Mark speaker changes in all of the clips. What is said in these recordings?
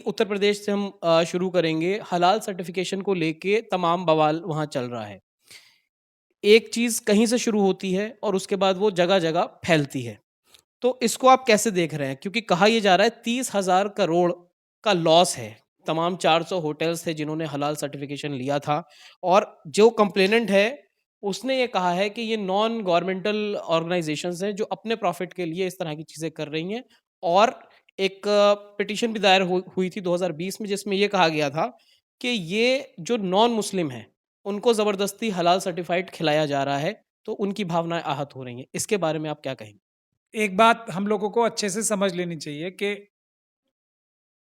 Speaker 1: उत्तर प्रदेश से हम शुरू करेंगे। हलाल सर्टिफ़िकेशन को लेके तमाम बवाल वहाँ चल रहा है। एक चीज़ कहीं से शुरू होती है और उसके बाद वो जगह-जगह फैलती है। तो इसको आप कैसे देख रहे हैं? क्योंकि कहा ये जा रहा है 30,000 करोड़ का लॉस है। तमाम 400 होटल्स थे जिन्होंने हलाल सर्टिफ़िकेशन लिया था और जो कंप्लेनेंट है, उसने ये कहा है कि ये नॉन गवर्नमेंटल ऑर्गनाइज़ेशंस हैं जो अपने प्रॉफ़िट के लिए इस तरह की चीज़ें कर रही हैं और एक पिटीशन भी दायर हुई थी 2020 में जिसमें ये कहा गया था कि ये जो नॉन मुस्लिम हैं, उनको ज़बरदस्ती हलाल सर्टिफ़ाइड खिलाया जा रहा है, तो उनकी भावनाएँ आहत हो रही हैं। इसके बारे में आप क्या कहेंगे?
Speaker 2: एक बात हम लोगों को अच्छे से समझ लेनी चाहिए कि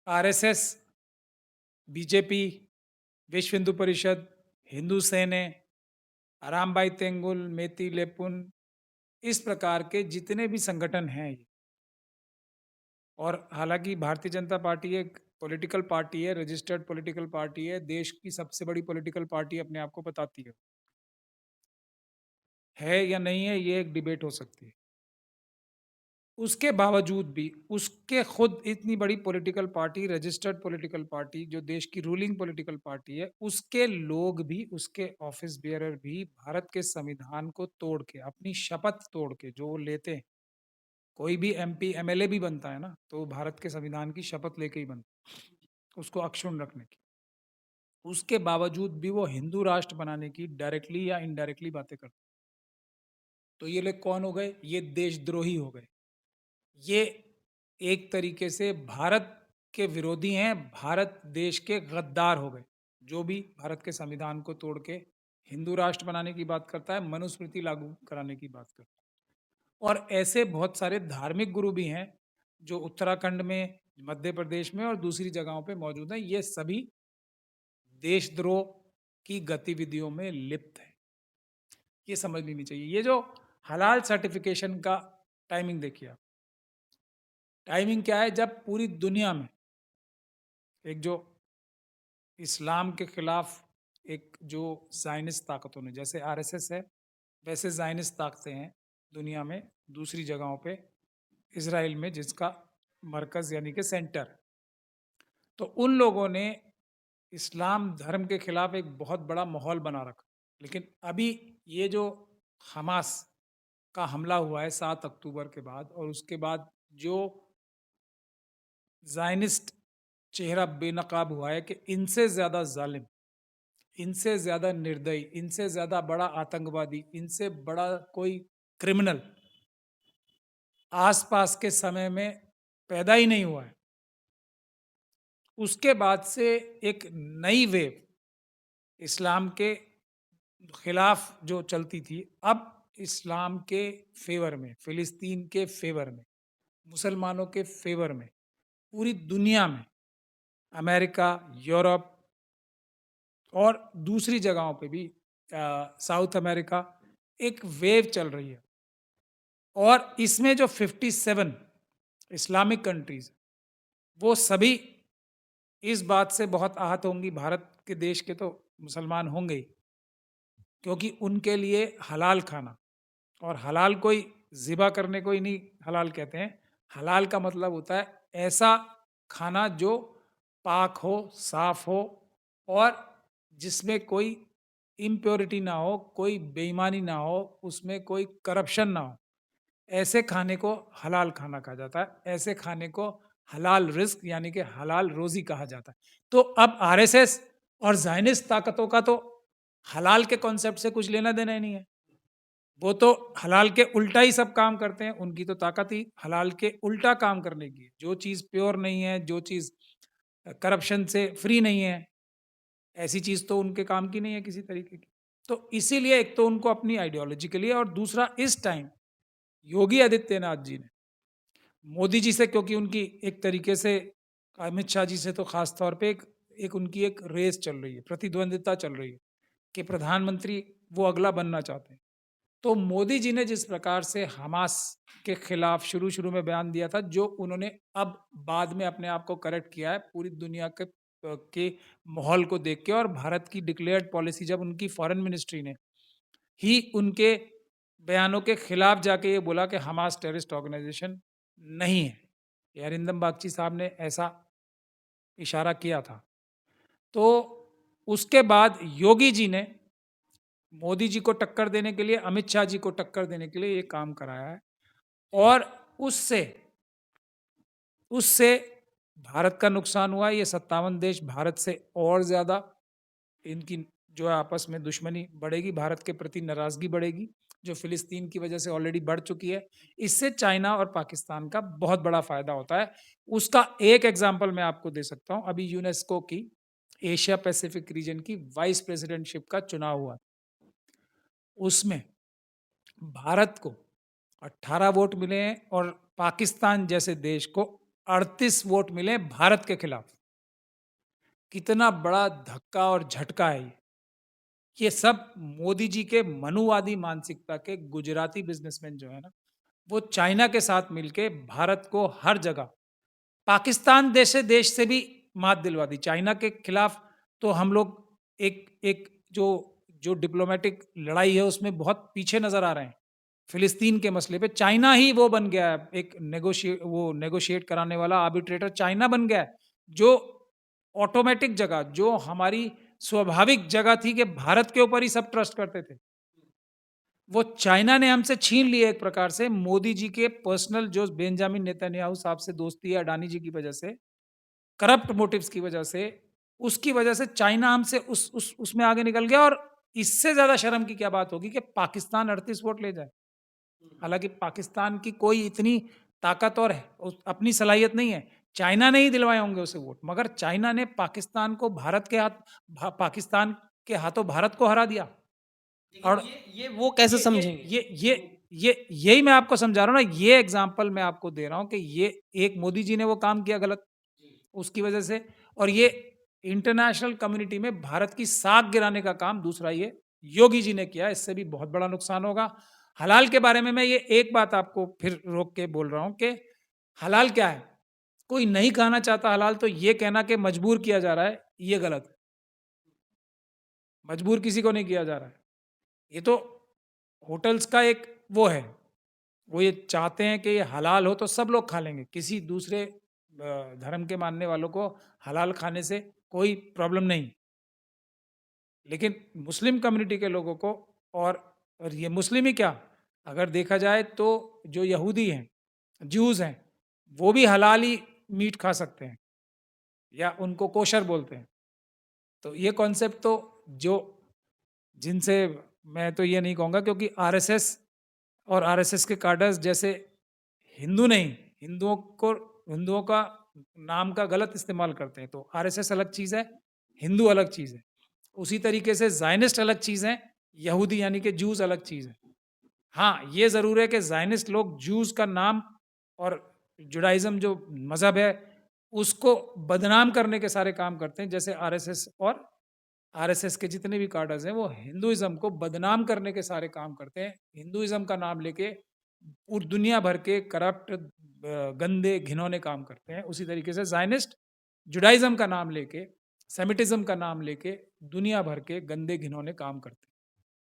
Speaker 2: आरएसएस, बीजेपी, विश्व हिंदू परिषद, हिंदू सेने, आरामबाई तेंगुल, मेती लेपुन, इस प्रकार के जितने भी संगठन हैं और हालांकि भारतीय जनता पार्टी एक पॉलिटिकल पार्टी है, रजिस्टर्ड पॉलिटिकल पार्टी है, देश की सबसे बड़ी पॉलिटिकल पार्टी अपने आप को बताती है या नहीं है, ये एक डिबेट हो सकती है। उसके बावजूद भी उसके खुद इतनी बड़ी political party, registered political party, जो देश की रूलिंग पॉलिटिकल पार्टी है, उसके लोग भी, उसके ऑफिस बेयरर भी भारत के संविधान को तोड़ के, अपनी शपथ तोड़ के जो वो लेते हैं, कोई भी एमपी एमएलए भी बनता है ना, तो वो भारत के संविधान की शपथ लेके ही बनता है, उसको अक्षुण्ण रखने की। उसके बावजूद भी वो हिंदू राष्ट्र बनाने की डायरेक्टली या इनडायरेक्टली बातें करते हैं। तो ये लोग कौन हो गए? ये देशद्रोही हो गए। ये एक तरीके से भारत के विरोधी हैं, भारत देश के गद्दार हो गए। जो भी भारत के संविधान को तोड़ के हिंदू राष्ट्र बनाने की बात करता है, मनुस्मृति लागू कराने की बात करता है। और ऐसे बहुत सारे धार्मिक गुरु भी हैं जो उत्तराखंड में, मध्य प्रदेश में और दूसरी जगहों पे मौजूद हैं। ये सभी देशद्रोह की गतिविधियों में लिप्त हैं। ये समझ लेनी चाहिए। ये जो हलाल सर्टिफिकेशन का टाइमिंग देखिए आप, टाइमिंग क्या है? जब पूरी दुनिया में एक जो इस्लाम के खिलाफ एक जो ज़ायनिस्ट ताकतों ने, जैसे आरएसएस है, वैसे ज़ायनिस्ट ताकतें हैं दुनिया में दूसरी जगहों पे, इसराइल में जिसका मरकज़ यानी कि सेंटर। तो उन लोगों ने इस्लाम धर्म के खिलाफ एक बहुत बड़ा माहौल बना रखा। लेकिन अभी ये जो हमास का हमला हुआ है 7 अक्टूबर के बाद, और उसके बाद जो ज़ायनिस्ट चेहरा बेनकाब हुआ है कि इनसे ज़्यादा ज़ालिम, इनसे ज़्यादा निर्दयी, इनसे ज़्यादा बड़ा आतंकवादी, इनसे बड़ा कोई क्रिमिनल आस-पास के समय में पैदा ही नहीं हुआ है। उसके बाद से एक नई वेव इस्लाम के खिलाफ जो चलती थी, अब इस्लाम के फ़ेवर में, फ़िलिस्तीन के फ़ेवर में, मुसलमानों के फ़ेवर में, पूरी दुनिया में, अमेरिका, यूरोप और दूसरी जगहों पे भी, साउथ अमेरिका, एक वेव चल रही है। और इसमें जो 57 इस्लामिक कंट्रीज़, वो सभी इस बात से बहुत आहत होंगी, भारत के देश के तो मुसलमान होंगे ही, क्योंकि उनके लिए हलाल खाना, और हलाल कोई ज़िबा करने को ही नहीं हलाल कहते हैं। हलाल का मतलब होता है ऐसा खाना जो पाक हो, साफ़ हो और जिसमें कोई इम्प्योरिटी ना हो, कोई बेईमानी ना हो, उसमें कोई करप्शन ना हो। ऐसे खाने को हलाल खाना कहा जाता है। ऐसे खाने को हलाल रिज़्क यानी कि हलाल रोज़ी कहा जाता है। तो अब आरएसएस और ज़ायनिस्ट ताकतों का तो हलाल के कॉन्सेप्ट से कुछ लेना-देना ही नहीं है। वो तो हलाल के उल्टा ही सब काम करते हैं। उनकी तो ताकत ही हलाल के उल्टा काम करने की है। जो चीज़ प्योर नहीं है, जो चीज़ करप्शन से फ्री नहीं है, ऐसी चीज़ तो उनके काम की नहीं है किसी तरीके की। तो इसीलिए एक तो उनको अपनी आइडियोलॉजी के लिए, और दूसरा इस टाइम योगी आदित्यनाथ जी ने मोदी जी से, क्योंकि उनकी एक तरीके से अमित शाह जी से तो खास तौर पे एक उनकी एक रेस चल रही है, प्रतिद्वंदिता चल रही है कि प्रधानमंत्री वो अगला बनना चाहते हैं। तो मोदी जी ने जिस प्रकार से हमास के खिलाफ शुरू-शुरू में बयान दिया था, जो उन्होंने अब बाद में अपने आप को करेक्ट किया है पूरी दुनिया के माहौल को देख के, और भारत की डिक्लेयर्ड पॉलिसी जब उनकी फॉरेन मिनिस्ट्री ने ही उनके बयानों के खिलाफ जाके ये बोला कि हमास टेररिस्ट ऑर्गेनाइजेशन नहीं है। ये अरिंदम बागची साहब ने ऐसा इशारा किया था। तो उसके बाद योगी जी ने मोदी जी को टक्कर देने के लिए, अमित शाह जी को टक्कर देने के लिए ये काम कराया है और उससे उससे भारत का नुकसान हुआ। ये 57 देश भारत से और ज़्यादा इनकी जो है आपस में दुश्मनी बढ़ेगी, भारत के प्रति नाराज़गी बढ़ेगी, जो फ़िलिस्तीन की वजह से ऑलरेडी बढ़ चुकी है। इससे चाइना और पाकिस्तान का बहुत बड़ा फ़ायदा होता है। उसका एक एग्ज़ाम्पल मैं आपको दे सकता हूँ। अभी यूनेस्को की एशिया पैसिफिक रीजन की वाइस प्रेसिडेंटशिप का चुनाव हुआ। उसमें भारत को 18 वोट मिले हैं और पाकिस्तान जैसे देश को 38 वोट मिले हैं भारत के खिलाफ। कितना बड़ा धक्का और झटका है ये। ये सब मोदी जी के मनुवादी मानसिकता के गुजराती बिजनेसमैन जो है ना, वो चाइना के साथ मिलके भारत को हर जगह पाकिस्तान जैसे देश से भी मात दिलवा दी। चाइना के खिलाफ तो हम लोग एक एक जो जो डिप्लोमेटिक लड़ाई है उसमें बहुत पीछे नज़र आ रहे हैं। फ़िलिस्तीन के मसले पे चाइना ही वो बन गया है, एक नेगोशिएट कराने वाला आर्बिट्रेटर चाइना बन गया है, जो ऑटोमैटिक जगह, जो हमारी स्वाभाविक जगह थी कि भारत के ऊपर ही सब ट्रस्ट करते थे। वो चाइना ने हमसे छीन ली है एक प्रकार से मोदी जी के पर्सनल जो बेंजामिन नेतन्याहू साहब से दोस्ती है अडानी जी की वजह से, करप्ट मोटिव्स की वजह से, उसकी वजह से चाइना हमसे उस उसमें आगे निकल गया और इससे ज़्यादा शर्म की क्या बात होगी कि पाकिस्तान 38 वोट ले जाए। हालाँकि पाकिस्तान की कोई इतनी ताकत और है अपनी सलाहियत नहीं है। चाइना ने ही दिलवाए होंगे उसे वोट, मगर चाइना ने पाकिस्तान को भारत के हाथ पाकिस्तान के हाथों भारत को हरा दिया।
Speaker 1: लेकिन
Speaker 2: और
Speaker 1: ये वो कैसे
Speaker 2: ये ये
Speaker 1: समझेंगे?
Speaker 2: ये ये यही मैं आपको समझा रहा हूँ ना, ये एग्ज़ाम्पल मैं आपको दे रहा हूँ कि ये एक मोदी जी ने वो काम किया गलत, उसकी वजह से और ये इंटरनेशनल कम्युनिटी में भारत की साख गिराने का काम दूसरा ये योगी जी ने किया, इससे भी बहुत बड़ा नुकसान होगा। हलाल के बारे में मैं ये एक बात आपको फिर रोक के बोल रहा हूँ कि हलाल क्या है? कोई नहीं खाना चाहता हलाल तो ये कहना कि मजबूर किया जा रहा है, ये गलत है। मजबूर किसी को नहीं किया जा रहा है। ये तो होटल्स का एक वो है, वो ये चाहते हैं कि ये हलाल हो तो सब लोग खा लेंगे। किसी दूसरे धर्म के मानने वालों को हलाल खाने से कोई प्रॉब्लम नहीं। लेकिन मुस्लिम कम्युनिटी के लोगों को और ये मुस्लिम ही क्या, अगर देखा जाए तो जो यहूदी हैं, ज्यूज़ हैं, वो भी हलाल ही मीट खा सकते हैं या उनको कोशर बोलते हैं। तो ये कॉन्सेप्ट तो जो जिनसे मैं तो ये नहीं कहूँगा क्योंकि आरएसएस और आरएसएस के कार्डर्स जैसे हिंदू नहीं, हिंदुओं का नाम का गलत इस्तेमाल करते हैं। तो आरएसएस अलग चीज़ है, हिंदू अलग चीज़ है। उसी तरीके से ज़ायनिस्ट अलग चीज़ है, यहूदी यानी कि जूस अलग चीज़ है। हाँ, ये ज़रूर है कि ज़ायनिस्ट लोग जूस का नाम और जुडाइज़्म जो मज़हब है, उसको बदनाम करने के सारे काम करते हैं। जैसे आरएसएस और आरएसएस के जितने भी कार्डर्स हैं, वो हिंदुइज़्म को बदनाम करने के सारे काम करते हैं। हिंदुइज़्म का नाम लेके दुनिया भर के करप्ट गंदे, घिनौने काम करते हैं। उसी तरीके से ज़ायनिस्ट जुडाइज़्म का नाम लेके, सेमिटिज़्म का नाम लेके दुनिया भर के गंदे, घिनौने काम करते हैं।